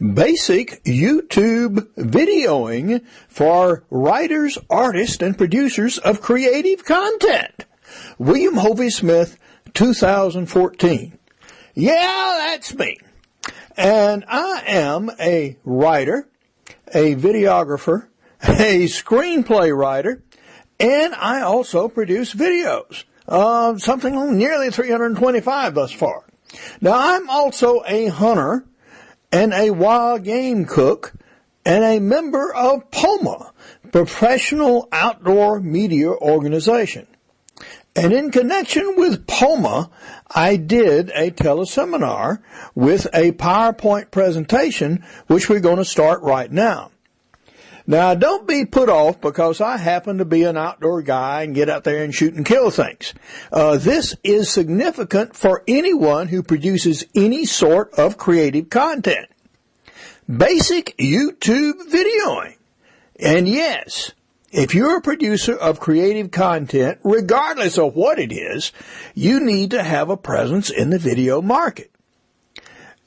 Basic YouTube videoing for writers, artists, and producers of creative content. William Hovey Smith, 2014. Yeah, that's me. And I am a writer, a videographer, a screenplay writer, and I also produce videos. Something on nearly 325 thus far. Now, I'm also a hunter and a wild game cook and a member of POMA, Professional Outdoor Media Organization. And in connection with POMA, I did a teleseminar with a PowerPoint presentation, which we're going to start right now. Now, don't be put off because I happen to be an outdoor guy and get out there and shoot and kill things. This is significant for anyone who produces any sort of creative content. Basic YouTube videoing. And yes, if you're a producer of creative content, regardless of what it is, you need to have a presence in the video market.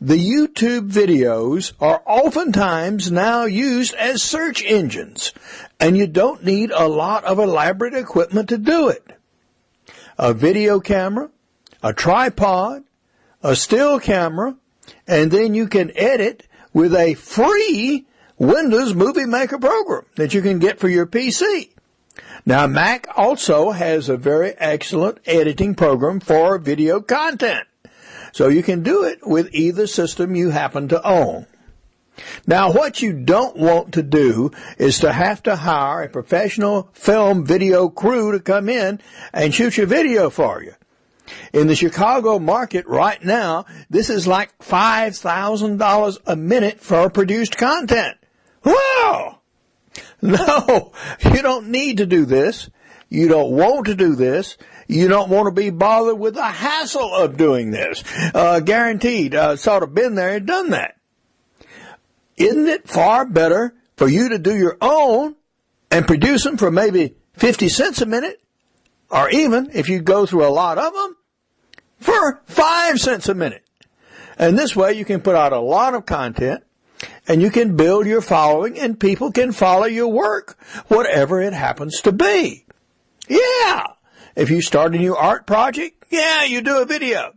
The YouTube videos are oftentimes now used as search engines, and you don't need a lot of elaborate equipment to do it. A video camera, a tripod, a still camera, and then you can edit with a free Windows Movie Maker program that you can get for your PC. Now, Mac also has a very excellent editing program for video content. So you can do it with either system you happen to own. Now, what you don't want to do is to have to hire a professional film video crew to come in and shoot your video for you. In the Chicago market right now, this is like $5,000 a minute for produced content. Wow! No, you don't need to do this. You don't want to do this. You don't want to be bothered with the hassle of doing this. Guaranteed, sort of been there and done that. Isn't it far better for you to do your own and produce them for maybe 50 cents a minute? Or even, if you go through a lot of them, for 5 cents a minute. And this way you can put out a lot of content and you can build your following and people can follow your work, whatever it happens to be. Yeah. If you start a new art project, yeah, you do a video.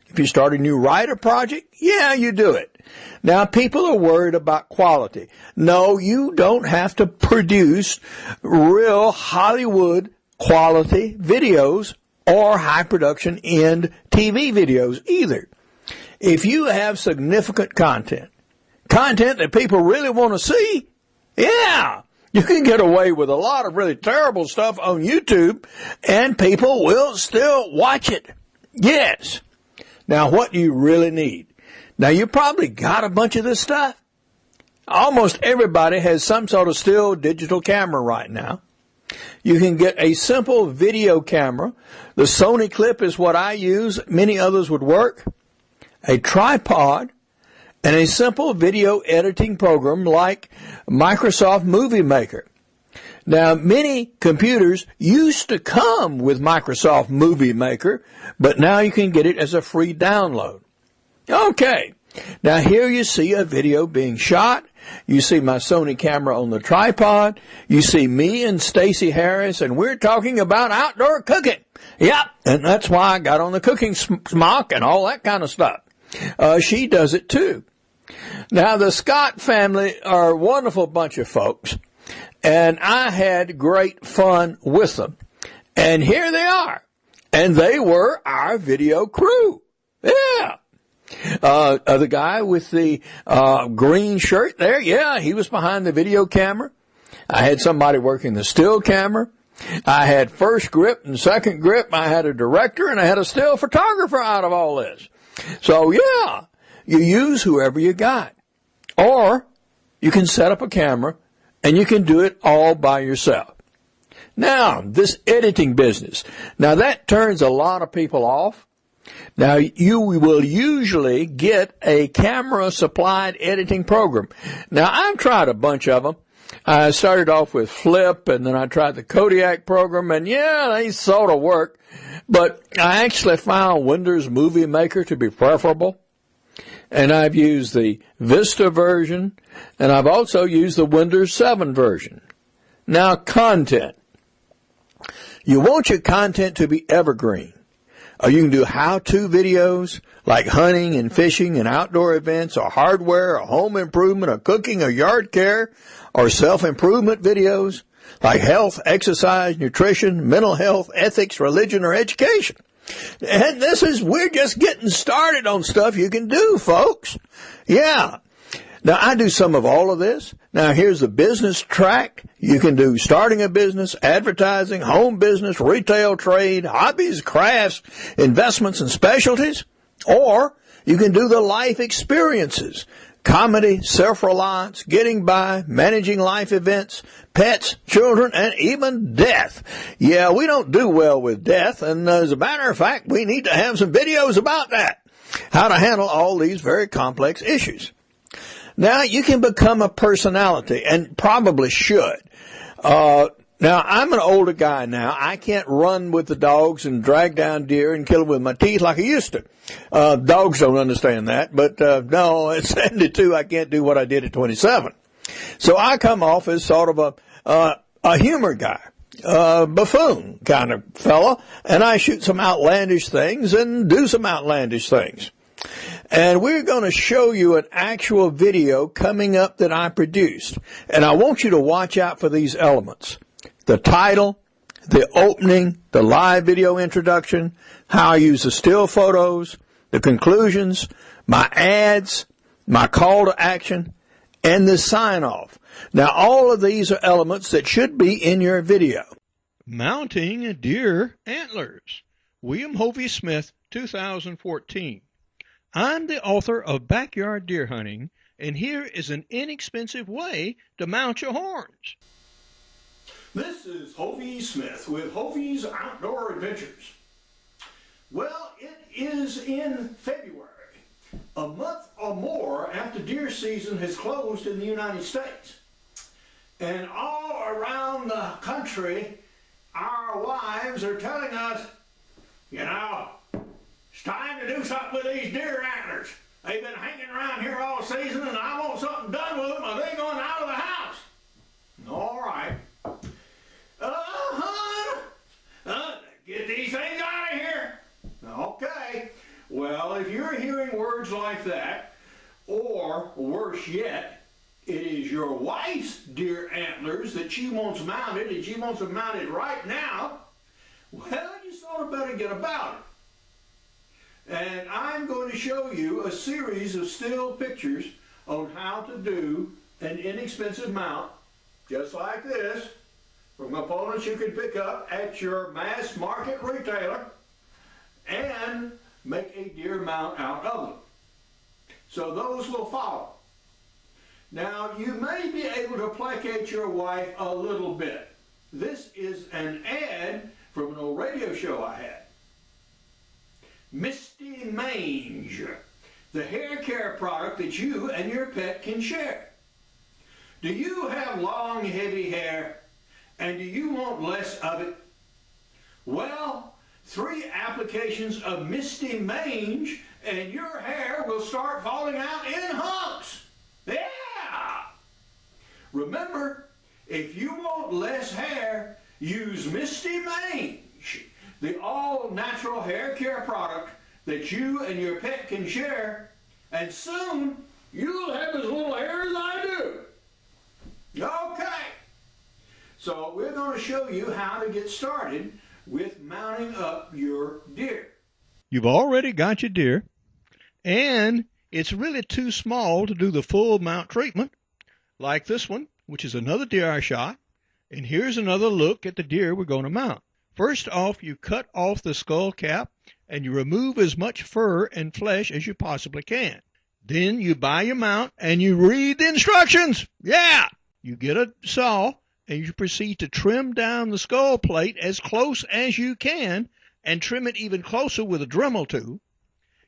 If you start a new writer project, yeah, you do it. Now, people are worried about quality. No, you don't have to produce real Hollywood quality videos or high production end TV videos either. If you have significant content that people really want to see, yeah, you can get away with a lot of really terrible stuff on YouTube, and people will still watch it. Yes. Now, what do you really need? Now, you probably got a bunch of this stuff. Almost everybody has some sort of still digital camera right now. You can get a simple video camera. The Sony Clip is what I use. Many others would work. A tripod. And a simple video editing program like Microsoft Movie Maker. Now, many computers used to come with Microsoft Movie Maker, but now you can get it as a free download. Okay. Now, here you see a video being shot. You see my Sony camera on the tripod. You see me and Stacey Harris, and we're talking about outdoor cooking. Yep, and that's why I got on the cooking smock and all that kind of stuff. She does it too. Now, the Scott family are a wonderful bunch of folks, and I had great fun with them. And here they are, and they were our video crew. Yeah. The guy with the green shirt there, yeah, he was behind the video camera. I had somebody working the still camera. I had first grip and second grip. I had a director, and I had a still photographer out of all this. So, yeah. You use whoever you got. Or you can set up a camera and you can do it all by yourself. Now, this editing business. Now, that turns a lot of people off. Now, you will usually get a camera-supplied editing program. Now, I've tried a bunch of them. I started off with Flip, and then I tried the Kodiak program, and yeah, they sort of work. But I actually found Windows Movie Maker to be preferable. and I've used the Vista version, and I've also used the Windows 7 version. Now, content. You want your content to be evergreen. You can do how-to videos like hunting and fishing and outdoor events, or hardware, or home improvement, or cooking, or yard care, or self-improvement videos like health, exercise, nutrition, mental health, ethics, religion, or education. And we're just getting started on stuff you can do, folks. Yeah. Now, I do some of all of this. Now, here's the business track. You can do starting a business, advertising, home business, retail trade, hobbies, crafts, investments, and specialties. Or you can do the life experiences, comedy, self-reliance, getting by, managing life events, pets, children, and even death. Yeah, we don't do well with death, and as a matter of fact, we need to have some videos about that, how to handle all these very complex issues. Now, you can become a personality, and probably should. Now, I'm an older guy now. I can't run with the dogs and drag down deer and kill them with my teeth like I used to. Dogs don't understand that, but no, at 72, I can't do what I did at 27. So I come off as sort of a humor guy, buffoon kind of fella, and I shoot some outlandish things and do some outlandish things. And we're going to show you an actual video coming up that I produced. And I want you to watch out for these elements. The title, the opening, the live video introduction, how I use the still photos, the conclusions, my ads, my call to action, and the sign-off. Now, all of these are elements that should be in your video. Mounting Deer Antlers, William Hovey Smith, 2014. I'm the author of Backyard Deer Hunting, and here is an inexpensive way to mount your horns. This is Hovey Smith with Hovey's Outdoor Adventures. Well, it is in February, a month or more after deer season has closed in the United States. And all around the country, our wives are telling us, you know, it's time to do something with these deer antlers. They've been hanging around here all season, and I want something done with them, or they're going out of the house. All right. Get these things out of here. Okay. Well, if you're hearing words like that, or worse yet, it is your wife's deer antlers that she wants mounted, and she wants them mounted right now, well, you sort of better get about it. And I'm going to show you a series of still pictures on how to do an inexpensive mount, just like this, from components you can pick up at your mass market retailer, and make a deer mount out of them. So those will follow. Now, you may be able to placate your wife a little bit. This is an ad from an old radio show I had. Misty Mange, the hair care product that you and your pet can share. Do you have long, heavy hair, and do you want less of it? Well, 3 applications of Misty Mange and your hair will start falling out in hunks. Yeah! Remember, if you want less hair, use Misty Mange, the all-natural hair care product that you and your pet can share, and soon you'll have as little hair as I do. Okay. So we're going to show you how to get started with mounting up your deer. You've already got your deer, and it's really too small to do the full mount treatment, like this one, which is another deer I shot. And here's another look at the deer we're going to mount. First off, you cut off the skull cap, and you remove as much fur and flesh as you possibly can. Then you buy your mount, and you read the instructions. Yeah! You get a saw, and you proceed to trim down the skull plate as close as you can, and trim it even closer with a Dremel tool.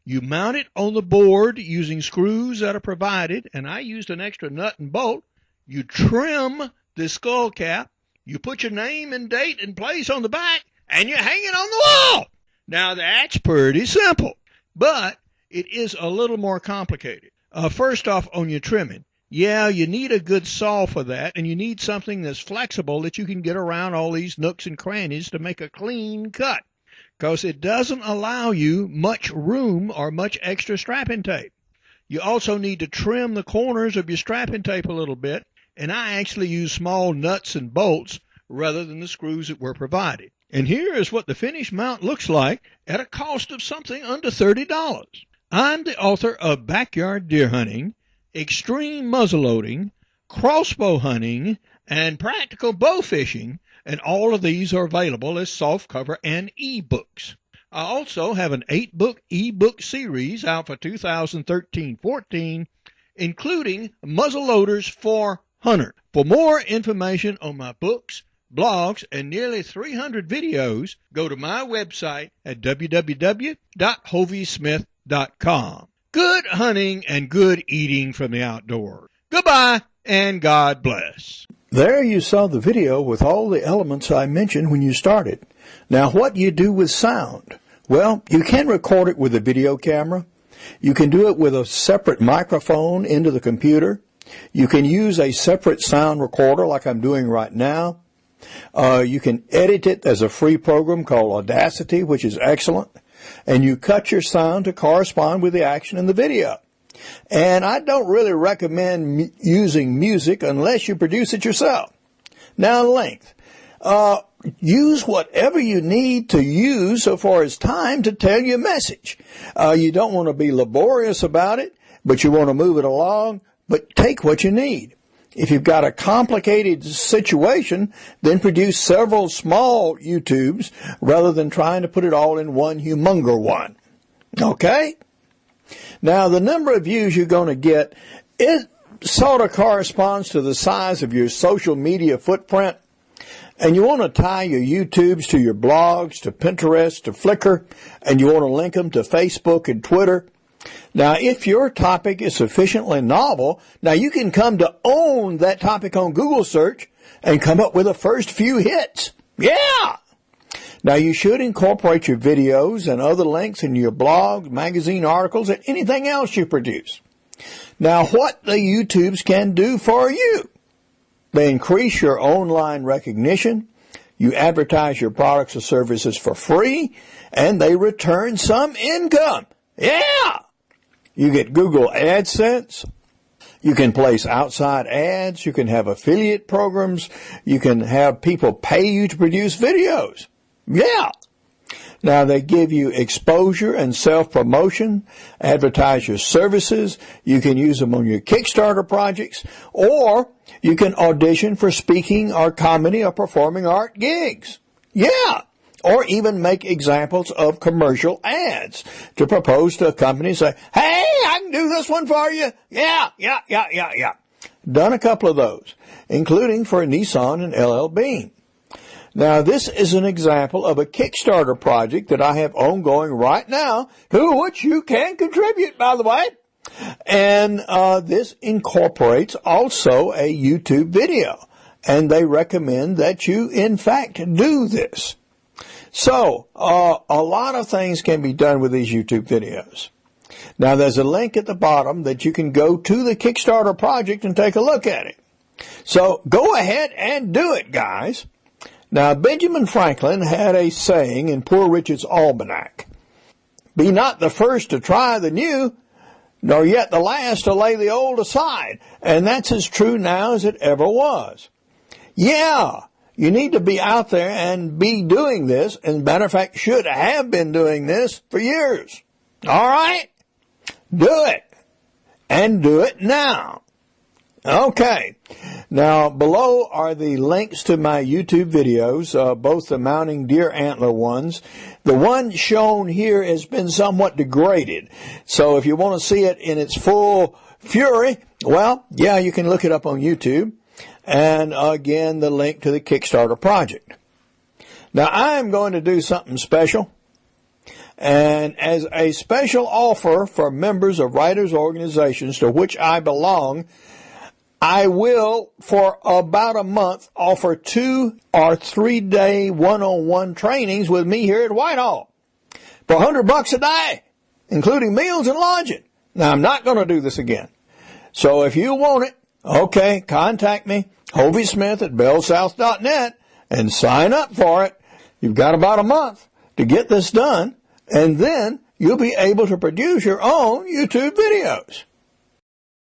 You mount it on the board using screws that are provided, and I used an extra nut and bolt. You trim the skull cap, you put your name and date and place on the back, and you hang it on the wall. Now, that's pretty simple, but it is a little more complicated. First off, on your trimming. Yeah, you need a good saw for that, and you need something that's flexible that you can get around all these nooks and crannies to make a clean cut, because it doesn't allow you much room or much extra strapping tape. You also need to trim the corners of your strapping tape a little bit, and I actually use small nuts and bolts rather than the screws that were provided. And here is what the finished mount looks like at a cost of something under $30. I'm the author of Backyard Deer Hunting, Extreme Muzzleloading, Crossbow Hunting, and Practical Bow Fishing, and all of these are available as softcover and ebooks. I also have an 8-book ebook series out for 2013-14, including muzzleloaders for hunters. For more information on my books, blogs, and nearly 300 videos, go to my website at www.hoviesmith.com. Good hunting and good eating from the outdoors. Goodbye, and God bless. There you saw the video with all the elements I mentioned when you started. Now, what do you do with sound? Well, you can record it with a video camera. You can do it with a separate microphone into the computer. You can use a separate sound recorder like I'm doing right now. You can edit it as a free program called Audacity, which is excellent. And you cut your sound to correspond with the action in the video. And I don't really recommend using music unless you produce it yourself. Now, length. Use whatever you need to use so far as time to tell your message. You don't want to be laborious about it, but you want to move it along, but take what you need. If you've got a complicated situation, then produce several small YouTubes rather than trying to put it all in one humongous one. Okay? Now, the number of views you're going to get, it sort of corresponds to the size of your social media footprint. And you want to tie your YouTubes to your blogs, to Pinterest, to Flickr, and you want to link them to Facebook and Twitter. Now, if your topic is sufficiently novel, now you can come to own that topic on Google search and come up with the first few hits. Yeah! Now, you should incorporate your videos and other links in your blog, magazine articles, and anything else you produce. Now, what the YouTubes can do for you. They increase your online recognition, you advertise your products or services for free, and they return some income. Yeah! You get Google AdSense. You can place outside ads. You can have affiliate programs. You can have people pay you to produce videos. Yeah! Now, they give you exposure and self-promotion, advertise your services. You can use them on your Kickstarter projects, or you can audition for speaking or comedy or performing art gigs. Yeah! Or even make examples of commercial ads to propose to a company and say, hey, I can do this one for you. Yeah. Done a couple of those, including for Nissan and LL Bean. Now, this is an example of a Kickstarter project that I have ongoing right now, to which you can contribute, by the way. And this incorporates also a YouTube video. And they recommend that you, in fact, do this. So, a lot of things can be done with these YouTube videos. Now, there's a link at the bottom that you can go to the Kickstarter project and take a look at it. So, go ahead and do it, guys. Now, Benjamin Franklin had a saying in Poor Richard's Almanac, be not the first to try the new, nor yet the last to lay the old aside. And that's as true now as it ever was. Yeah, you need to be out there and be doing this. As a matter of fact, should have been doing this for years. All right? Do it. And do it now. Okay. Now, below are the links to my YouTube videos, both the mounting deer antler ones. The one shown here has been somewhat degraded. So if you want to see it in its full fury, well, yeah, you can look it up on YouTube. And again, the link to the Kickstarter project. Now, I'm going to do something special. And as a special offer for members of writers' organizations to which I belong, I will, for about a month, offer 2 or 3 day one-on-one trainings with me here at Whitehall for $100 a day. including meals and lodging. Now, I'm not going to do this again. So if you want it, okay, contact me, HoveySmith at bellsouth.net, and sign up for it. You've got about a month to get this done, and then you'll be able to produce your own YouTube videos.